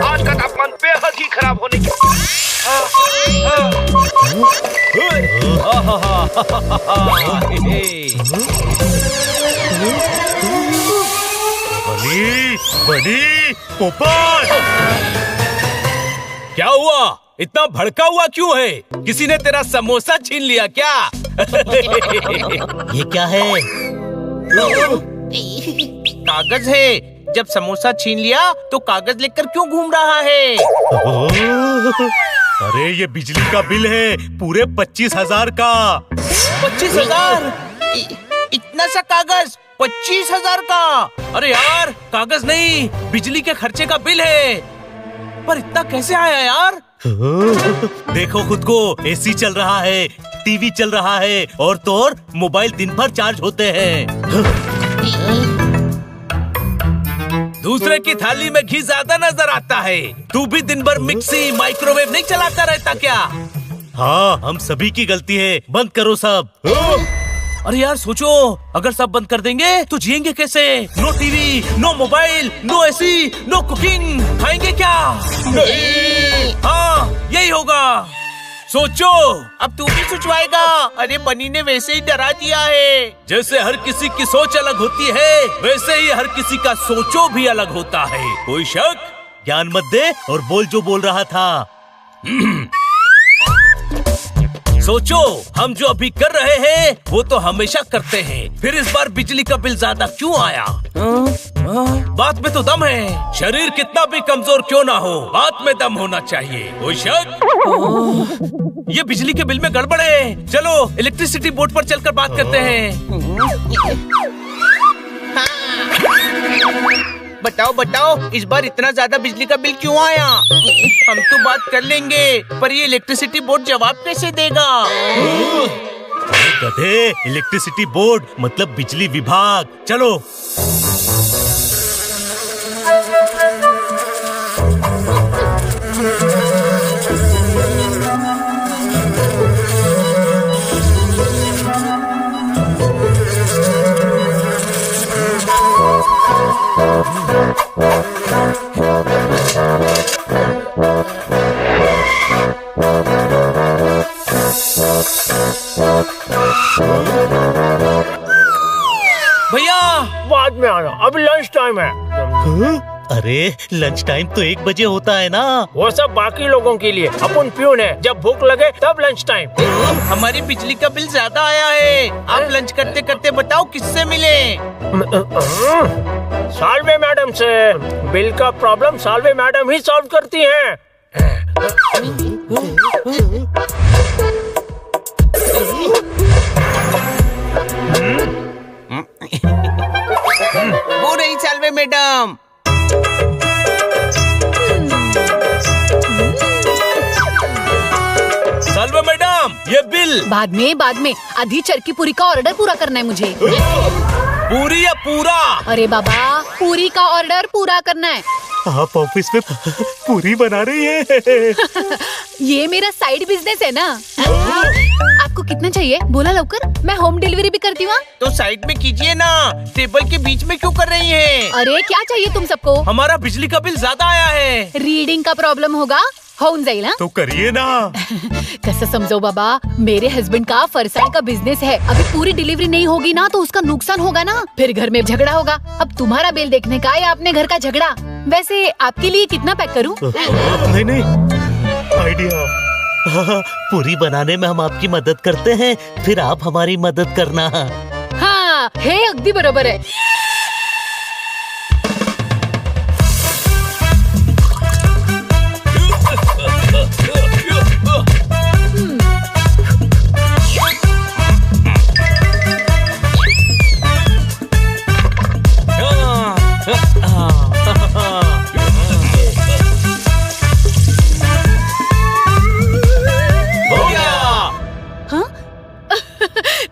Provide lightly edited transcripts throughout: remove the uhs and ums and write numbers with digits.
आज का तापमान बेहद ही खराब होने की। बड़ी पोपट, क्या हुआ? इतना भड़का हुआ क्यों है? किसी ने तेरा समोसा छीन लिया क्या? ये क्या है? कागज है। जब समोसा छीन लिया तो कागज लेकर क्यों घूम रहा है? अरे ये बिजली का बिल है, पूरे 25,000 का। 25,000? इतना सा कागज 25,000 का? अरे यार, कागज नहीं, बिजली के खर्चे का बिल है। पर इतना कैसे आया यार? देखो खुद को, एसी चल रहा है, टीवी चल रहा है, और तो और मोबाइल दिन भर चार्ज होते हैं। दूसरे की थाली में घी ज्यादा नजर आता है। तू भी दिन भर मिक्सी माइक्रोवेव नहीं चलाता रहता क्या? हाँ, हम सभी की गलती है, बंद करो सब। अरे यार सोचो, अगर सब बंद कर देंगे तो जिएंगे कैसे? No TV, no mobile, no AC, no cooking, खाएंगे क्या? नहीं। हाँ, यही होगा। सोचो। अब तू भी सोचवाएगा? अरे बनी ने वैसे ही डरा दिया है। जैसे हर किसी की सोच अलग होती है, वैसे ही हर किसी का सोचो भी अलग होता है। कोई शक? ज्ञान मत दे और बोल जो बोल रहा था। सोचो, हम जो अभी कर रहे हैं वो तो हमेशा करते हैं, फिर इस बार बिजली का बिल ज्यादा क्यों आया? बात में तो दम है। शरीर कितना भी कमजोर क्यों ना हो, बात में दम होना चाहिए। कोई शक? ये बिजली के बिल में गड़बड़ है। चलो इलेक्ट्रिसिटी बोर्ड पर चलकर बात करते हैं। बताओ, इस बार इतना ज्यादा बिजली का बिल क्यों आया? हम तो बात कर लेंगे, पर ये इलेक्ट्रिसिटी बोर्ड जवाब कैसे देगा? गधे, इलेक्ट्रिसिटी बोर्ड मतलब बिजली विभाग। चलो। भैया, बाद में आना, अभी लंच टाइम है। अरे लंच टाइम तो 1 बजे होता है ना। वो सब बाकी लोगों के लिए, अपन प्यून है, जब भूख लगे तब लंच टाइम। हमारी बिजली का बिल ज्यादा आया है। आप लंच करते करते बताओ किससे मिले? साल्वे मैडम से। बिल का प्रॉब्लम साल्वे मैडम ही सॉल्व करती हैं। वो रही साल्वे मैडम। साल्वे मैडम, ये बिल। बाद में आधी चरकी पूरी का ऑर्डर पूरा करना है मुझे। पूरी या पूरा? अरे बाबा, पूरी का ऑर्डर पूरा करना है। आप ऑफिस में पूरी बना रही है? ये मेरा साइड बिजनेस है ना। आपको कितना चाहिए? बोला लवकर, मैं होम डिलीवरी भी करती हूँ। तो साइड में कीजिए ना, टेबल के बीच में क्यों कर रही हैं? अरे क्या चाहिए तुम सबको? हमारा बिजली का बिल ज्यादा आया है। रीडिंग का प्रॉब्लम होगा, होऊन जाईल ना। तो करिए ना। कैसे समझो बाबा, मेरे हस्बैंड का फरसाण का बिजनेस है। अभी पूरी डिलीवरी नहीं होगी ना तो उसका नुकसान होगा ना, फिर घर में झगड़ा होगा। अब तुम्हारा बिल देखने का या अपने घर का झगड़ा? वैसे आपके लिए कितना पैक करूं? नहीं, आइडिया। पूरी बनाने में हम आपकी मदद करते हैं, फिर आप हमारी मदद करना। हाँ, हे अगदी बरोबर है।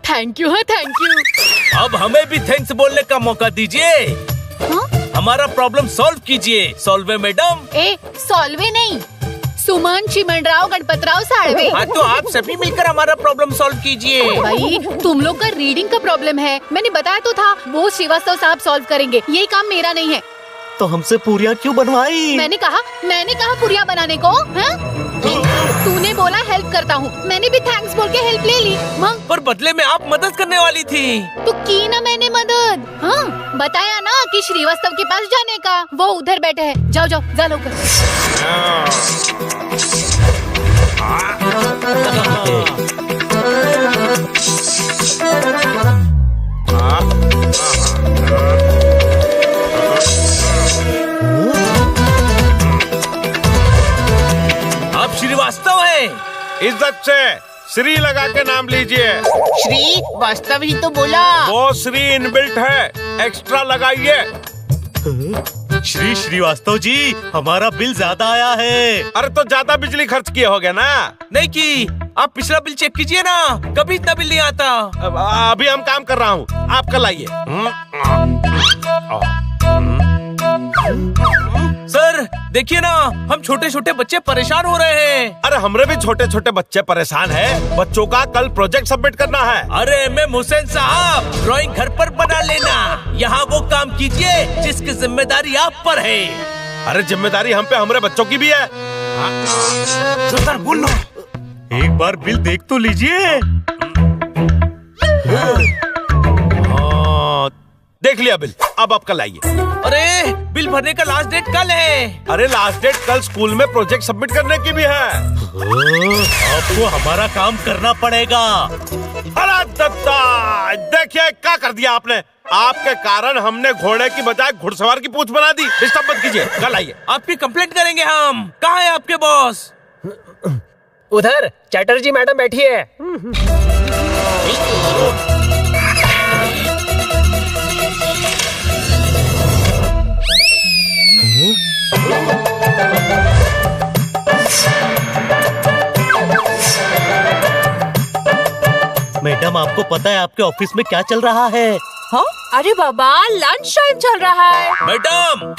Thank you. अब हमें भी थैंक्स बोलने का मौका दीजिए। हमारा प्रॉब्लम सॉल्व कीजिए, सॉल्वे मैडम। सॉल्वे नहीं, सुमन, चिमनराव, गणपतराव, साळवे। हाँ तो आप सभी मिलकर हमारा प्रॉब्लम सॉल्व कीजिए। भाई तुम लोग का रीडिंग का प्रॉब्लम है, मैंने बताया तो था, वो श्रीवास्तव साहब सॉल्व करेंगे, ये काम मेरा नहीं है। तो हमसे पूरियां क्यों बनवाई? मैंने कहा पूरियां बनाने को। हाँ? तूने बोला हेल्प करता हूँ, मैंने भी थैंक्स बोल के हेल्प ले ली। हाँ? पर बदले में आप मदद करने वाली थी। तो की ना मैंने मदद। हाँ? बताया ना कि श्रीवास्तव के पास जाने का, वो उधर बैठे हैं। जाओ जाओ जा लोकर। आप श्रीवास्तव हैं? इज्जत से श्री लगा के नाम लीजिए। श्री वास्तव ही तो बोला। वो श्री इनबिल्ट है, एक्स्ट्रा लगाइए। श्री श्रीवास्तव जी, हमारा बिल ज्यादा आया है। अरे तो ज्यादा बिजली खर्च किए होगे ना। नहीं की, आप पिछला बिल चेक कीजिए ना, कभी इतना बिल नहीं आता। अभी हम काम कर रहा हूँ, आप कल आइए। सर देखिए ना, हम छोटे छोटे बच्चे परेशान हो रहे हैं। अरे हमरे भी छोटे छोटे बच्चे परेशान हैं। बच्चों का कल प्रोजेक्ट सबमिट करना है। अरे एम हुसैन साहब, ड्राइंग घर पर बना लेना, यहाँ वो काम कीजिए जिसकी जिम्मेदारी आप पर है। अरे जिम्मेदारी हम पे हमरे बच्चों की भी है। सर बोलो, एक बार बिल देख तो लीजिए। देख लिया बिल, अब आप कल आइए। अरे बिल भरने का लास्ट डेट कल है। अरे लास्ट डेट कल स्कूल में प्रोजेक्ट सबमिट करने की भी है। आपको हमारा काम करना पड़ेगा। अरे दत्ता, देखिए क्या कर दिया आपने। आपके कारण हमने घोड़े की बजाय घुड़सवार की पूंछ बना दी। डिस्टर्ब मत कीजिए, कल आइए। आपकी कंप्लेंट करेंगे हम। कहाँ है आपके बॉस? उधर चैटर्जी मैडम बैठी है। मैडम, आपको पता है आपके ऑफिस में क्या चल रहा है? हाँ? अरे बाबा, लंच टाइम चल रहा है। मैडम,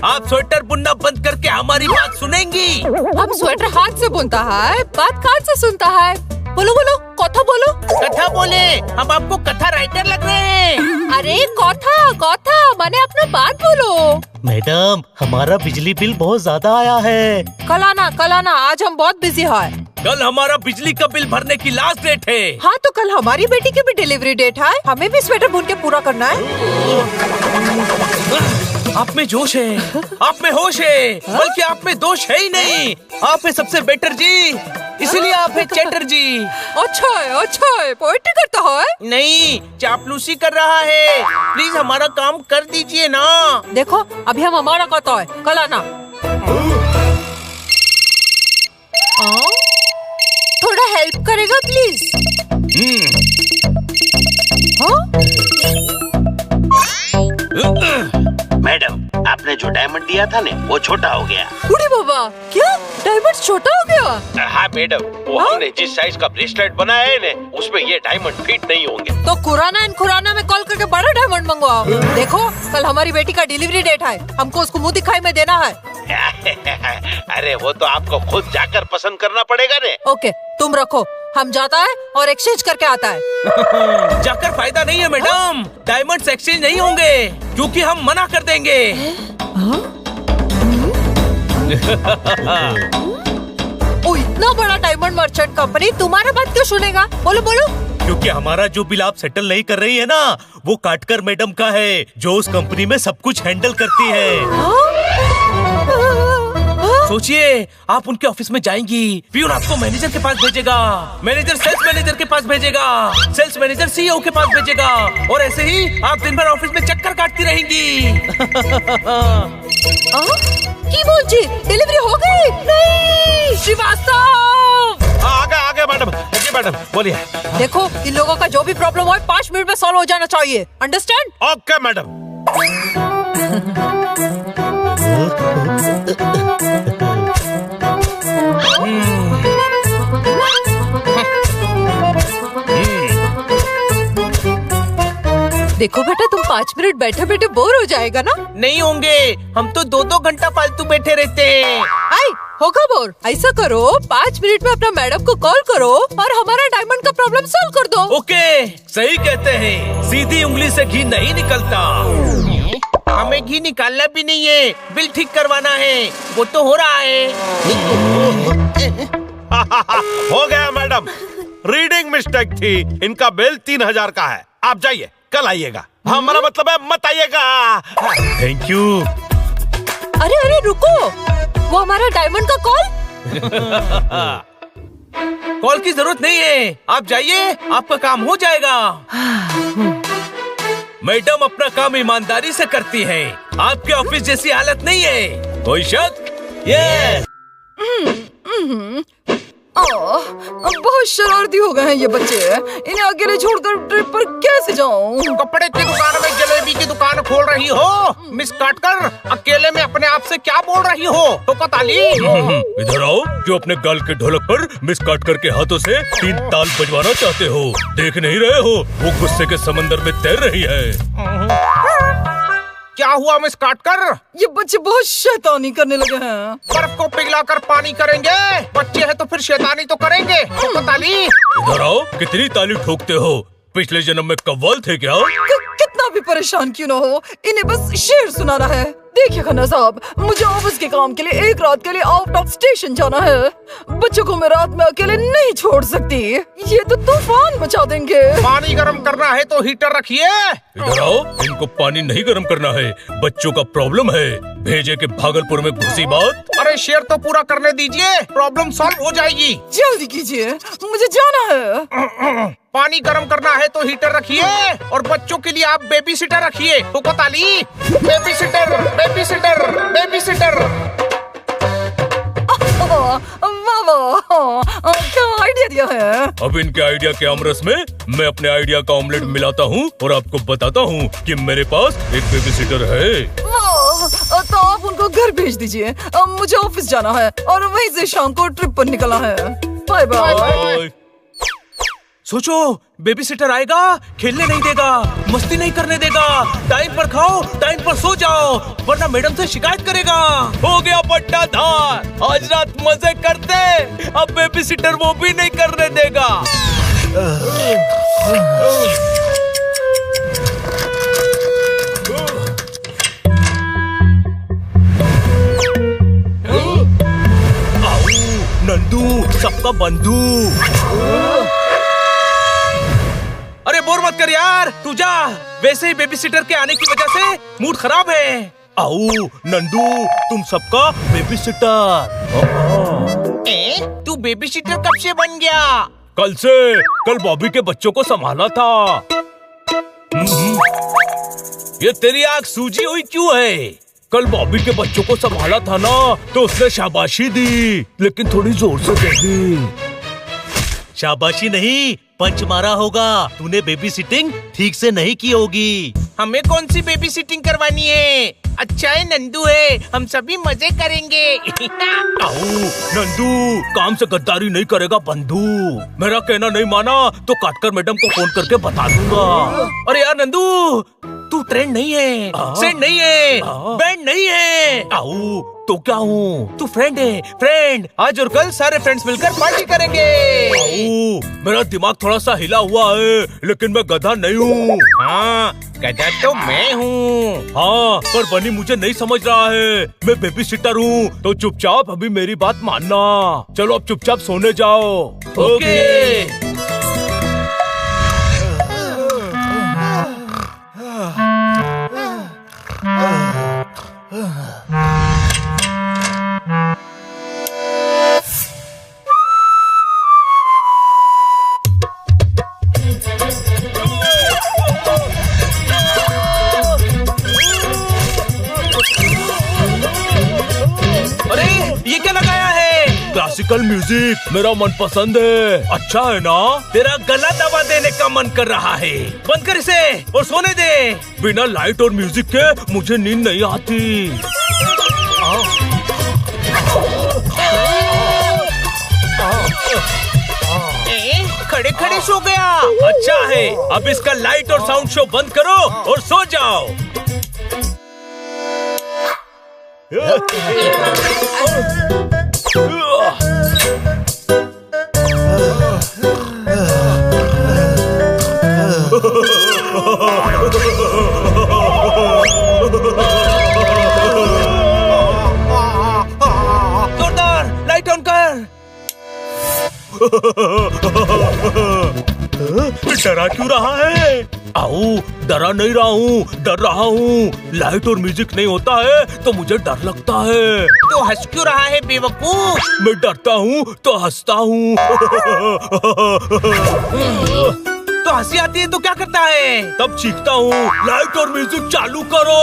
आप स्वेटर बुनना बंद करके हमारी बात सुनेंगी? हम स्वेटर हाथ से बुनता है, बात कान से सुनता है। बोलो बोलो, कथा बोलो। कथा बोले, हम आपको कथा राइटर लग रहे हैं। अरे कथा कथा, माने अपना बात बोलो। मैडम, हमारा बिजली बिल बहुत ज्यादा आया है। कल आना, आज हम बहुत बिजी हैं। कल हमारा बिजली का बिल भरने की लास्ट डेट है। हाँ तो कल हमारी बेटी की भी डिलीवरी डेट है, हमें भी स्वेटर बुन के पूरा करना है। आप में जोश है, आप में होश है, बल्कि आप में दोष है ही नहीं। आप है सबसे बेटर जी, इसीलिए आप है चैटर्जी। अच्छा है, पोएट्री करता है? नहीं, चापलूसी कर रहा है। प्लीज हमारा काम कर दीजिए ना। देखो अभी हम हमारा कहता है, कल आना। थोड़ा हेल्प करेगा प्लीज? मैडम, आपने जो डायमंड दिया था ना, वो छोटा हो गया। उड़ी बाबा, क्या डायमंड छोटा हो गया? हाँ मैडम, वो हमने जिस साइज का ब्रेसलेट बनाया है ना, उसमें ये डायमंड फिट नहीं होंगे। तो खुराना में कॉल करके बड़ा डायमंड मंगवाओ। देखो कल हमारी बेटी का डिलीवरी डेट है, हमको उसको मुंह दिखाई में देना है। अरे वो तो आपको खुद जाकर पसंद करना पड़ेगा ने। ओके, तुम रखो, हम जाता है और एक्सचेंज करके आता है। जाकर फायदा नहीं है मैडम, डायमंड्स एक्सचेंज नहीं होंगे क्योंकि हम मना कर देंगे। ओ, इतना बड़ा डायमंड मर्चेंट कंपनी तुम्हारा बात क्यों सुनेगा? बोलो बोलो। क्योंकि हमारा जो बिल आप सेटल नहीं कर रही है ना, वो काटकर मैडम का है, जो उस कंपनी में सब कुछ हैंडल करती है। सोचिए, आप उनके ऑफिस में जाएंगी, पियून आपको मैनेजर के पास भेजेगा, मैनेजर सेल्स मैनेजर के पास भेजेगा, सेल्स मैनेजर सीईओ के पास भेजेगा, और ऐसे ही आप दिन भर ऑफिस में चक्कर काटती रहेंगी। की बोलची, डिलीवरी हो गई? नहीं श्रीवास्तव। आगे मैडम, जी मैडम बोलिए। देखो इन लोगों का जो भी प्रॉब्लम हो 5 मिनट में सॉल्व हो जाना चाहिए, अंडरस्टैंड? Okay madam. देखो बेटा, तुम 5 मिनट बैठे बैठे बोर हो जाएगा ना। नहीं होंगे, हम तो 2-2 घंटा फालतू बैठे रहते हैं। आई होगा बोर। ऐसा करो, 5 मिनट में अपना मैडम को कॉल करो और हमारा डायमंड का प्रॉब्लम सॉल्व कर दो। ओके, सही कहते हैं, सीधी उंगली से घी नहीं निकलता। हमें घी निकालना भी नहीं है, बिल ठीक करवाना है, वो तो हो रहा है। हो गया मैडम, रीडिंग मिस्टेक थी। इनका बिल 3000 का है। आप जाइए, कल आइएगा। हमारा मतलब है मत आइएगा। Thank you. अरे अरे रुको, वो हमारा डायमंड का कॉल। कॉल की जरूरत नहीं है, आप जाइए, आपका काम हो जाएगा। मैडम अपना काम ईमानदारी से करती है, आपके ऑफिस जैसी हालत नहीं है। कोई शक? ये बहुत शरारती हो गए हैं ये बच्चे। इन्हें अकेले छोड़कर ट्रिप पर कैसे जाऊं? कपड़े की दुकान में जलेबी की दुकान खोल रही हो मिस काटकर? अकेले में अपने आप से क्या बोल रही हो? तो ताली इधर आओ, जो अपने गाल के ढोलक पर मिस काटकर के हाथों से 3 ताल बजवाना चाहते हो। देख नहीं रहे हो, वो गुस्से के समंदर में तैर रही है। क्या हुआ मिस काटकर? ये बच्चे बहुत शैतानी करने लगे हैं। बर्फ को पिघलाकर पानी करेंगे। बच्चे हैं तो फिर शैतानी तो करेंगे। तो ताली इधर आओ, कितनी ताली ठोकते हो? पिछले जन्म में कव्वाल थे क्या? कितना भी परेशान क्यों न हो, इन्हें बस शेर सुनाना है। देखिए खन्ना साहब, मुझे ऑफिस के काम के लिए 1 रात के लिए आउट ऑफ स्टेशन जाना है। बच्चों को मैं रात में अकेले नहीं छोड़ सकती, ये तो तूफान मचा देंगे। पानी गर्म करना है तो हीटर रखिए। इधर आओ, इनको पानी नहीं गर्म करना है, बच्चों का प्रॉब्लम है। भेजे के भागलपुर में घुसी बात। अरे शेर तो पूरा करने दीजिए, प्रॉब्लम सॉल्व हो जाएगी। जल्दी कीजिए, मुझे जाना है। पानी गर्म करना है तो हीटर रखिए और बच्चों के लिए आप बेबी सिटर रखिए। तो ताली baby sitter, baby sitter, baby sitter. क्या आइडिया दिया है? अब इनके आइडिया के आमरस में मैं अपने आइडिया का ऑमलेट मिलाता हूँ और आपको बताता हूँ कि मेरे पास एक बेबी सिटर है। तो आप उनको घर भेज दीजिए, मुझे ऑफिस जाना है और वहीं से शाम को ट्रिप पर निकलना है। Bye bye. सोचो, बेबी सिटर आएगा, खेलने नहीं देगा, मस्ती नहीं करने देगा, टाइम पर खाओ, टाइम पर सो जाओ, वरना मैडम से शिकायत करेगा। हो गया पट्टाधार, आज रात मजे करते। अब बेबी सिटर वो भी नहीं करने देगा। आओ, नंदू सबका बंधु। अरे बोर मत कर यार, तू जा। वैसे ही बेबी सिटर के आने की वजह से मूड खराब है। आओ नंदू, तुम सबका बेबी सिटर। तू बेबी सिटर कब से बन गया? कल से। कल बॉबी के बच्चों को संभाला था। ये तेरी आँख सूजी हुई क्यों है? कल बॉबी के बच्चों को संभाला था ना, तो उसने शाबाशी दी, लेकिन थोड़ी जोर से दे दी। शाबाशी नहीं, पंच मारा होगा। तूने बेबी सिटिंग ठीक से नहीं की होगी। हमें कौन सी बेबी सिटिंग करवानी है? अच्छा है नंदू है, हम सभी मजे करेंगे। आओ नंदू, काम से गद्दारी नहीं करेगा बंधु। मेरा कहना नहीं माना तो काटकर मैडम को फोन करके बता दूंगा। अरे यार नंदू, तू ट्रेंड नहीं है, सेंड नहीं है, बैंड नहीं है। आओ तो क्या हूँ? तू फ्रेंड है, फ्रेंड। आज और कल सारे फ्रेंड्स मिलकर पार्टी करेंगे। मेरा दिमाग थोड़ा सा हिला हुआ है, लेकिन मैं गधा नहीं हूँ। हाँ, गधा तो मैं हूँ। हाँ, पर बनी मुझे नहीं समझ रहा है। मैं बेबी सिटर हूँ, तो चुपचाप अभी मेरी बात मानना। चलो अब चुपचाप सोने जाओ। ओके। क्लासिकल म्यूजिक मेरा मन पसंद है। अच्छा है ना? तेरा गला दबा देने का मन कर रहा है। बंद कर इसे और सोने दे। बिना लाइट और म्यूजिक के मुझे नींद नहीं आती। खड़े खड़े सो गया। अच्छा है, अब इसका लाइट और साउंड शो बंद करो और सो जाओ। जोरदार लाइट ऑन कर। डरा क्यों रहा है? आओ, डरा नहीं रहा हूँ, डर रहा हूँ। लाइट और म्यूजिक नहीं होता है तो मुझे डर लगता है। तो हंस क्यों रहा है बेवकूफ? मैं डरता हूँ तो हंसता हूँ। तो हंसी आती है तो क्या करता है? तब चीखता हूँ, लाइट और म्यूजिक चालू करो।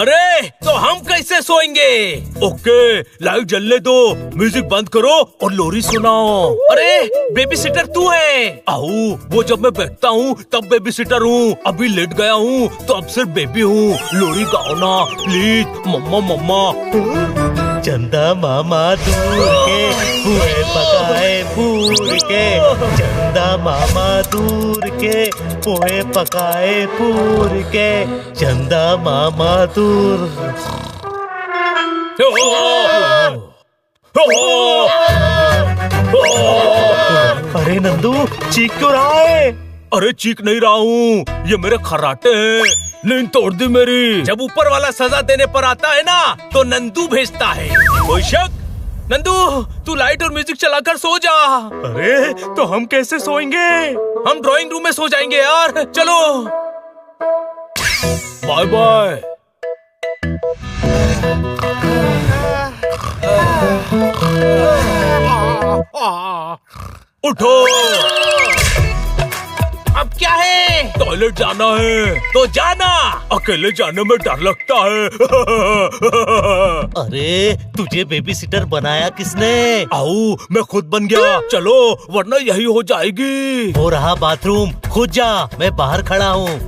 अरे तो हम कैसे सोएंगे? ओके, लाइट जलने दो, म्यूजिक बंद करो और लोरी सुनाओ। अरे बेबी सिटर तू है? आओ, वो जब मैं बैठता हूँ तब बेबी सिटर हूँ, अभी लेट गया हूँ तो अब सिर्फ बेबी हूँ। लोरी गाओ ना प्लीज, मम्मा मम्मा। चंदा मामा दूर के पुए पकाए पूर के, चंदा मामा दूर के पोहे पकाए पूर के, चंदा मामा दूर। अरे नंदू, चीख क्यों रहा है? अरे चीख नहीं रहा हूँ, ये मेरे खर्राटे हैं। नींद तोड़ दी मेरी। जब ऊपर वाला सजा देने पर आता है ना तो नंदू भेजता है। कोई शक? नंदू, तू लाइट और म्यूजिक चलाकर सो जा। अरे तो हम कैसे सोएंगे? हम ड्राइंग रूम में सो जाएंगे यार, चलो। Bye bye. उठो, अब क्या है? टॉयलेट जाना है तो जाना, अकेले जाने में डर लगता है। अरे तुझे बेबी सिटर बनाया किसने? आओ, मैं खुद बन गया, चलो वरना यही हो जाएगी। वो रहा बाथरूम, खुद जा, मैं बाहर खड़ा हूँ।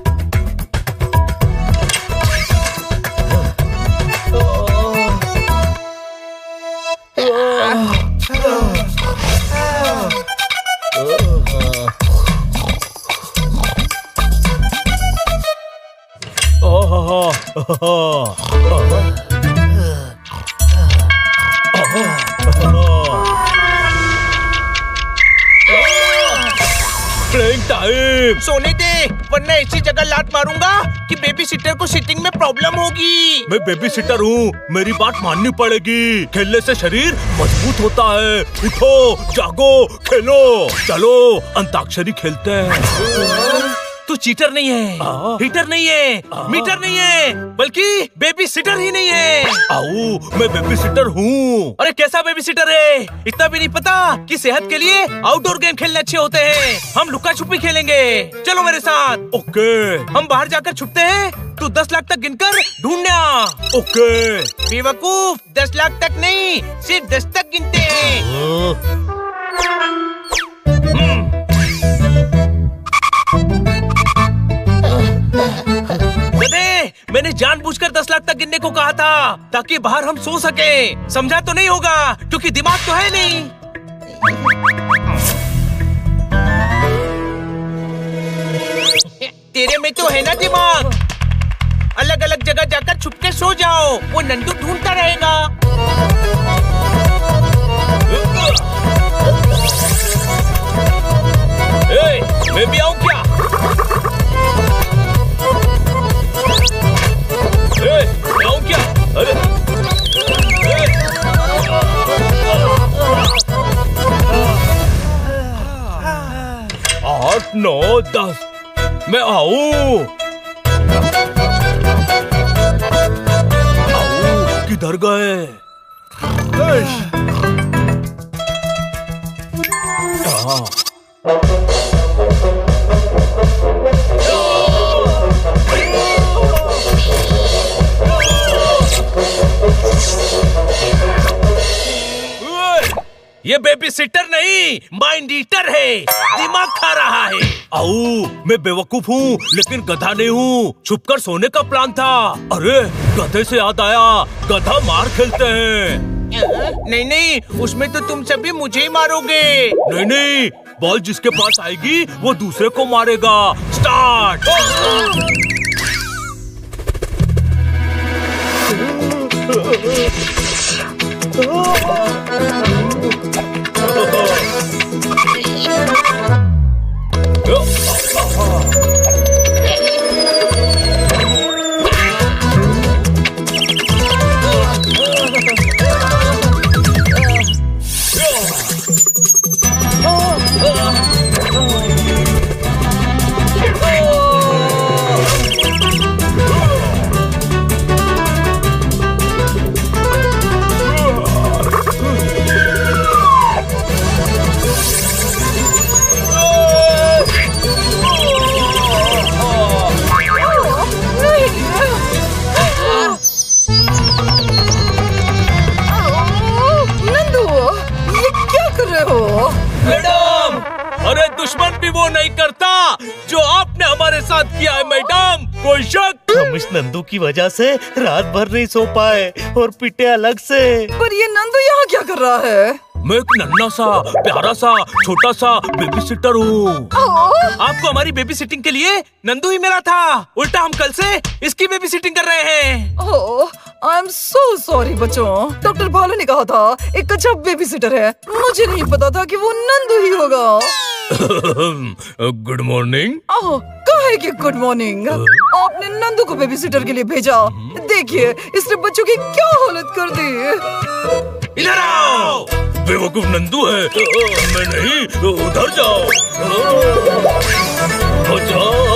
Playing time. सोने दे, वरना ऐसी जगह लात मारूंगा कि बेबी सिटर को सिटिंग में प्रॉब्लम होगी। मैं बेबी सिटर हूँ, मेरी बात माननी पड़ेगी। खेलने से शरीर मजबूत होता है। उठो, जागो, खेलो। चलो अंताक्षरी खेलते हैं। तू चीटर नहीं है, हीटर नहीं है, मीटर नहीं है, बल्कि बेबी सिटर ही नहीं है। आओ, मैं बेबी सिटर हूँ। अरे कैसा बेबी सिटर है? इतना भी नहीं पता कि सेहत के लिए आउटडोर गेम खेलने अच्छे होते हैं। हम लुका छुपी खेलेंगे, चलो मेरे साथ। ओके। हम बाहर जाकर छुपते हैं, तू 10 लाख तक गिनकर ढूंढना। ओके। बेवकूफ, 10 लाख तक नहीं, सिर्फ 10 तक गिनते हैं। मैंने जानबूझकर 10 लाख तक गिनने को कहा था ताकि बाहर हम सो सके। समझा तो नहीं होगा क्योंकि दिमाग तो है नहीं। तेरे में तो है ना दिमाग। अलग अलग जगह जाकर छुपके सो जाओ, वो नंदू ढूंढता रहेगा। मैं भी आऊं क्या? आऊं क्या? अरे 8, 9, 10 मैं आऊं। किधर गए? ये बेबी सिटर नहीं, माइंड ईटर है, दिमाग खा रहा है। आओ, मैं बेवकूफ हूँ लेकिन गधा नहीं हूँ। छुपकर सोने का प्लान था। अरे गधे से याद आया, गधा मार खेलते हैं। नहीं नहीं, उसमें तो तुम सभी मुझे ही मारोगे। नहीं नहीं, बॉल जिसके पास आएगी वो दूसरे को मारेगा। स्टार्ट। मैडम, अरे दुश्मन भी वो नहीं करता जो आपने हमारे साथ किया है मैडम। कोई शक? हम इस नंदू की वजह से रात भर नहीं सो पाए और पिटे अलग से। पर ये नंदू यहाँ क्या कर रहा है? मैं एक नन्हा सा प्यारा सा छोटा सा बेबी सिटर हूँ। आपको हमारी बेबी सिटिंग के लिए नंदू ही मिला था। उल्टा हम कल से इसकी बेबी सिटिंग कर रहे हैं। ओह, आई एम सो सॉरी बच्चों। डॉक्टर भालू ने कहा था एक अच्छा बेबी सिटर है। मुझे नहीं पता था कि वो नंदू ही होगा। Good morning. कहे कि गुड मॉर्निंग। आपने नंदू को बेबी सिटर के लिए भेजा। देखिए इसने बच्चों की क्या हालत कर दी। इधर आओ। बेवकूफ नंदू है। मैं नहीं, उधर जाओ। जाओ।